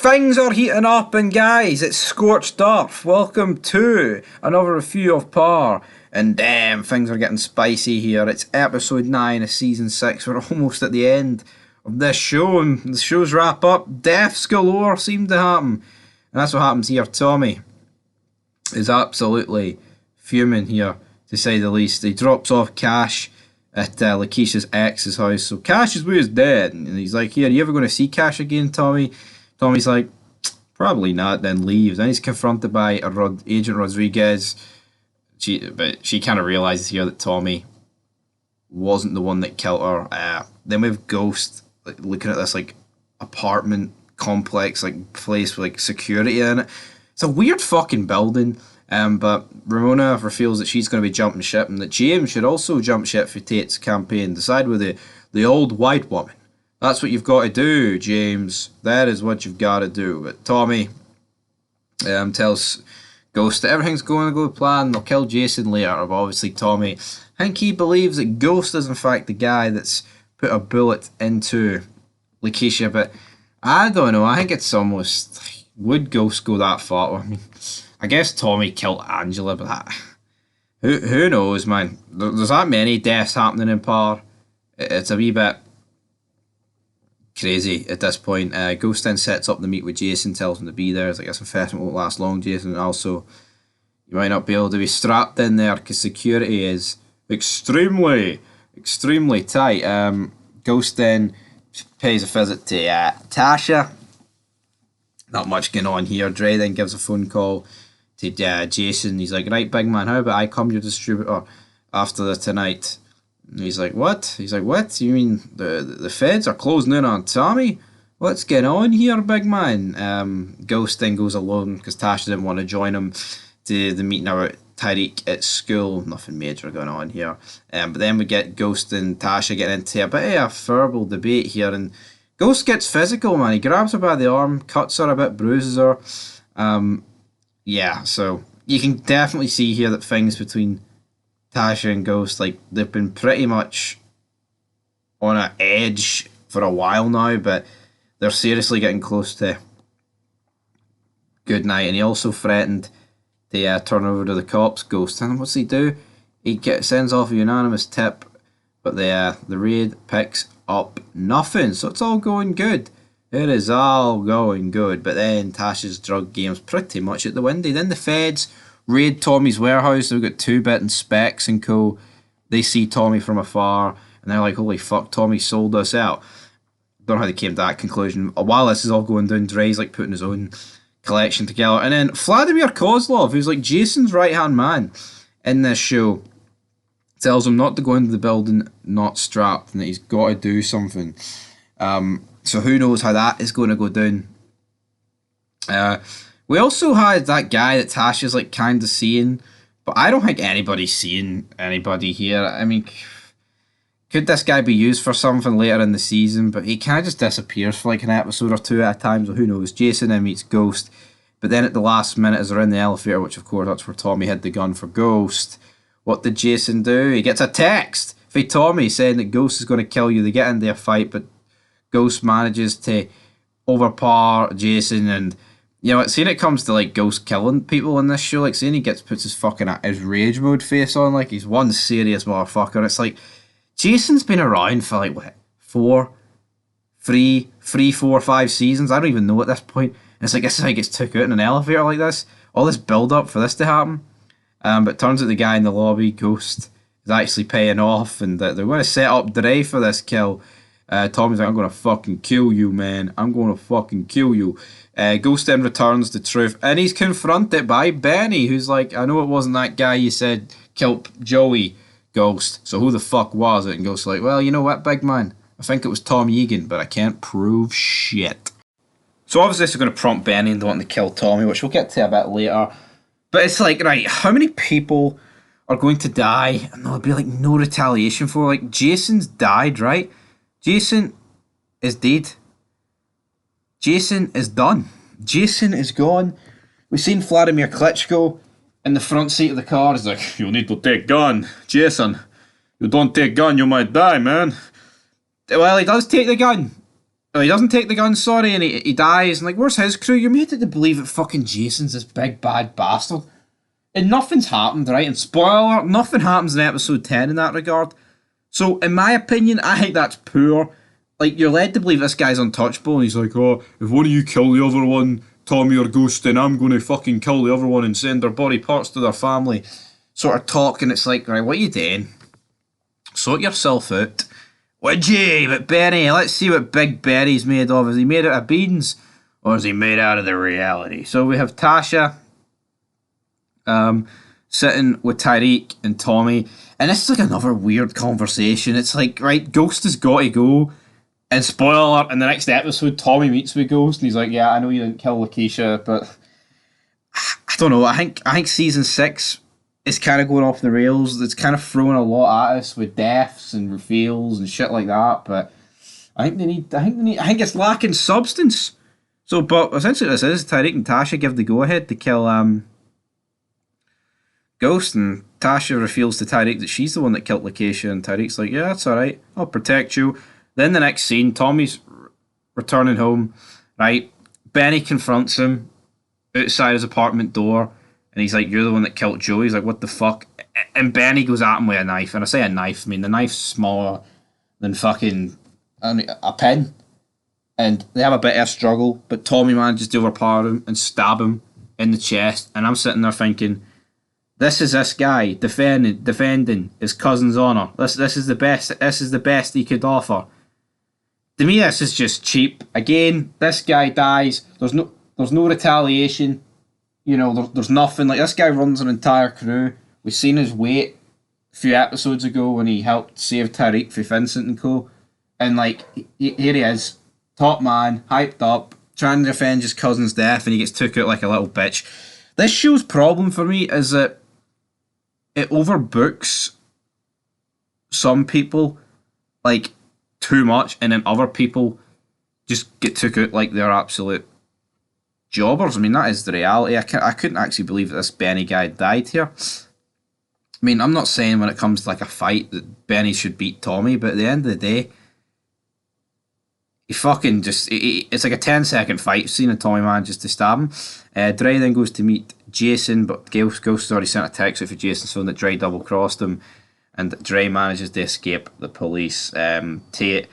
Things are heating up, and guys, it's Scorched Earth. Welcome to another review of Par. And damn, things are getting spicy here. It's episode 9 of season 6. We're almost at the end of this show, and the show's wrap up. Deaths galore seem to happen. And that's what happens here. Tommy is absolutely fuming here, to say the least. He drops off Cash at Lakeisha's ex's house. So Cash is with his dad, and he's like, "Here, are you ever going to see Cash again, Tommy?" Tommy's like, "Probably not," then leaves. Then he's confronted by Agent Rodriguez. But she kind of realises here that Tommy wasn't the one that killed her. Then we have Ghost looking at this apartment complex place with security in it. It's a weird fucking building. But Ramona reveals that she's going to be jumping ship, and that James should also jump ship for Tate's campaign. Decide with the old white woman. That's what you've got to do, James. That is what you've got to do. But Tommy tells Ghost that everything's going to go to plan. They'll kill Jason later. But obviously, Tommy, I think he believes that Ghost is in fact the guy that's put a bullet into Lakeisha. But I don't know. I think it's almost... Would Ghost go that far? I mean, I guess Tommy killed Angela, but who knows, man? There's that many deaths happening in Par. It's a wee bit crazy at this point. Ghost then sets up the meet with Jason, tells him to be there. It's like, "This investment won't last long, Jason, and also you might not be able to be strapped in there because security is extremely tight." Ghost then pays a visit to Tasha. Not much going on here. Dre then gives a phone call to Jason. He's like, "Right, big man, how about I come your distributor after tonight?" And he's like, "What?" He's like, "What? You mean the feds are closing in on Tommy? What's going on here, big man?" Ghost then goes alone because Tasha didn't want to join him to the meeting about Tyreek at school. Nothing major going on here. But then we get Ghost and Tasha getting into a bit of a verbal debate here, and Ghost gets physical, man. He grabs her by the arm, cuts her a bit, bruises her. Yeah, so you can definitely see here that things between Tasha and Ghost, they've been pretty much on an edge for a while now, but they're seriously getting close to good night. And he also threatened to turn over to the cops, Ghost. And what's he do? He sends off a unanimous tip, but the raid picks up nothing. So it's all going good. It is all going good. But then Tasha's drug game's pretty much at the windy. Then the feds raid Tommy's warehouse. They've got 2-bit and Specs and co. They see Tommy from afar, and they're like, "Holy fuck, Tommy sold us out." Don't know how they came to that conclusion. While this is all going down, Dre's putting his own collection together. And then Vladimir Kozlov, who's Jason's right-hand man in this show, tells him not to go into the building not strapped, and that he's got to do something. So who knows how that is going to go down. We also had that guy that Tasha's kind of seeing, but I don't think anybody's seeing anybody here. I mean, could this guy be used for something later in the season? But he kind of just disappears for an episode or two at a time, so who knows. Jason then meets Ghost, but then at the last minute as they're in the elevator, which of course that's where Tommy hid the gun for Ghost, what did Jason do? He gets a text from Tommy saying that Ghost is going to kill you. They get into a fight, but Ghost manages to overpower Jason. And you know, seeing it comes to Ghost killing people in this show, seeing he puts his fucking his rage mode face on, he's one serious motherfucker. It's Jason's been around for what, 4, 5 seasons. I don't even know at this point. And it's this is how he gets took out in an elevator like this. All this build up for this to happen. But it turns out the guy in the lobby, Ghost, is actually paying off, and they're going to set up Dre for this kill. Tommy's like, "I'm going to fucking kill you, man. I'm going to fucking kill you." Ghost then returns the truth, and he's confronted by Benny, who's like, "I know it wasn't that guy you said killed Joey, Ghost. So who the fuck was it?" And Ghost's like, "Well, you know what, big man? I think it was Tom Egan, but I can't prove shit." So obviously this is going to prompt Benny into wanting to kill Tommy, which we'll get to a bit later. But it's right, how many people are going to die and there'll be no retaliation for? Jason's died, right? Jason is dead. Jason is done. Jason is gone. We've seen Vladimir Klitschko in the front seat of the car. He's like, "You need to take gun, Jason. You don't take gun, you might die, man." Well, he does take the gun. Oh, he doesn't take the gun, sorry, and he dies. And like, where's his crew? You're made to believe that fucking Jason's this big bad bastard. And nothing's happened, right? And spoiler alert, nothing happens in episode 10 in that regard. So, in my opinion, I think that's poor. Like, you're led to believe this guy's untouchable, and he's like, oh, if one of you kill the other one, Tommy or Ghost, then I'm going to fucking kill the other one and send their body parts to their family. Sort of talk, and it's like, right, what are you doing? Sort yourself out. Would you? But Benny, let's see what Big Benny's made of. Is he made out of beans? Or is he made out of the reality? So we have Tasha sitting with Tyreek and Tommy. And this is like another weird conversation. It's like, right, Ghost has got to go. And spoiler alert, in the next episode, Tommy meets with Ghost. And he's like, yeah, I know you didn't kill Lakeisha, but I don't know. I think season 6 is kind of going off the rails. It's kind of throwing a lot at us with deaths and reveals and shit like that. But I think it's lacking substance. So, but essentially, this is Tyreek and Tasha give the go ahead to kill Ghost, and Tasha reveals to Tyreek that she's the one that killed Lakeisha, and Tyreek's like, yeah, that's alright, I'll protect you. Then the next scene, Tommy's returning home, right? Benny confronts him outside his apartment door, and he's like, you're the one that killed Joe. He's like, what the fuck? And Benny goes at him with a knife, and I say a knife, I mean the knife's smaller than fucking a pen, and they have a bit of a struggle, but Tommy manages to overpower him and stab him in the chest, and I'm sitting there thinking, this is this guy defending his cousin's honour. This is the best. This is the best he could offer. To me, this is just cheap. Again, this guy dies. There's no retaliation. You know, there's nothing. Like, this guy runs an entire crew. We've seen his weight a few episodes ago when he helped save Tyreek for Vincent and co. And like, here he is, top man, hyped up, trying to defend his cousin's death, and he gets took out like a little bitch. This show's problem for me is that it overbooks some people like too much, and then other people just get took out like they're absolute jobbers. I mean, that is the reality. I couldn't actually believe that this Benny guy died here. I mean, I'm not saying when it comes to like a fight that Benny should beat Tommy, but at the end of the day, he fucking just... it's like a 10-second fight scene and Tommy manages to stab him. Dre then goes to meet Jason, but Ghost already sent a text out for Jason's phone that Dre double-crossed him, and Dre manages to escape the police. Tate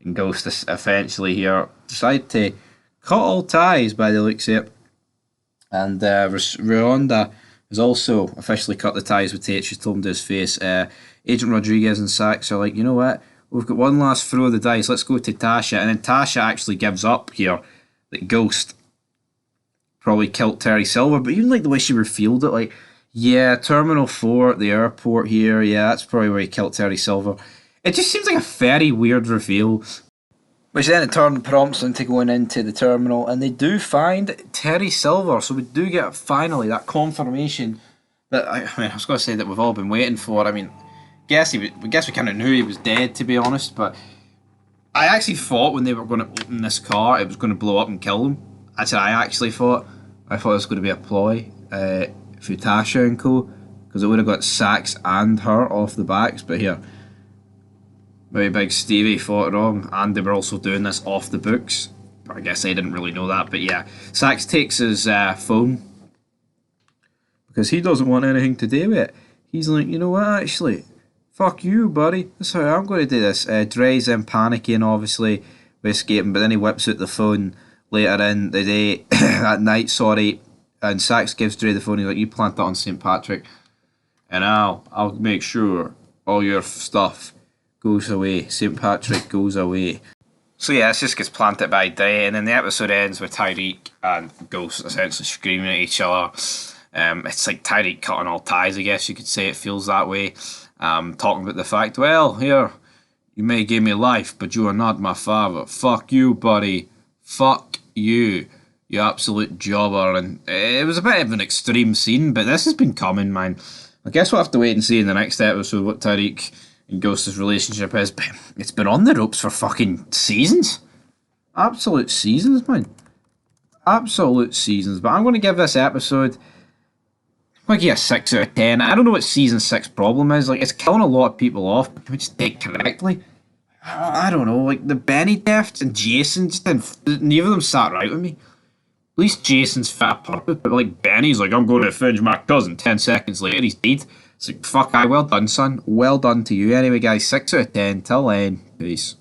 and Ghost eventually here decide to cut all ties by the looks of it. And Rhonda has also officially cut the ties with Tate. She's told him to his face. Agent Rodriguez and Sachs are like, you know what? We've got one last throw of the dice. Let's go to Tasha. And then Tasha actually gives up here that Ghost probably killed Terry Silver. But even like the way she revealed it, like, yeah, Terminal 4 at the airport here. Yeah, that's probably where he killed Terry Silver. It just seems like a very weird reveal. Which then in turn prompts them to going into the terminal. And they do find Terry Silver. So we do get finally that confirmation that, I was going to say that we've all been waiting for. I mean, I guess we kind of knew he was dead, to be honest, but I actually thought when they were going to open this car, it was going to blow up and kill him. I thought it was going to be a ploy for Tasha and co, because it would have got Sax and her off the backs, but here, maybe Big Stevie thought wrong, and they were also doing this off the books. I guess I didn't really know that, but yeah, Sax takes his phone, because he doesn't want anything to do with it. He's like, you know what, actually... fuck you, buddy. That's how I'm going to do this. Dre's then panicking, obviously, with escaping, but then he whips out the phone later in the day, at night, sorry, and Sax gives Dre the phone. He's like, you plant that on St. Patrick, and I'll make sure all your stuff goes away. St. Patrick goes away. So yeah, this just gets planted by Dre, and then the episode ends with Tyreek and Ghost essentially screaming at each other. It's like Tyreek cutting all ties, I guess you could say. It feels that way. Talking about the fact, well, here, you may give me life, but you are not my father. Fuck you, buddy. Fuck you. You absolute jobber. And it was a bit of an extreme scene, but this has been coming, man. I guess we'll have to wait and see in the next episode what Tyreek and Ghost's relationship is. But it's been on the ropes for fucking seasons. Absolute seasons, man. Absolute seasons. But I'm going to give this episode... I'm going to give it a 6 out of 10. I don't know what season 6 problem is. Like, it's killing a lot of people off, but can we just take it correctly? I don't know, like the Benny deaths and Jason just didn't. Neither of them sat right with me. At least Jason's fit a purpose, but like Benny's like, I'm going to avenge my cousin. 10 seconds later, he's dead. It's like, fuck, aye, well done, son. Well done to you. Anyway, guys, 6 out of 10. Till then, peace.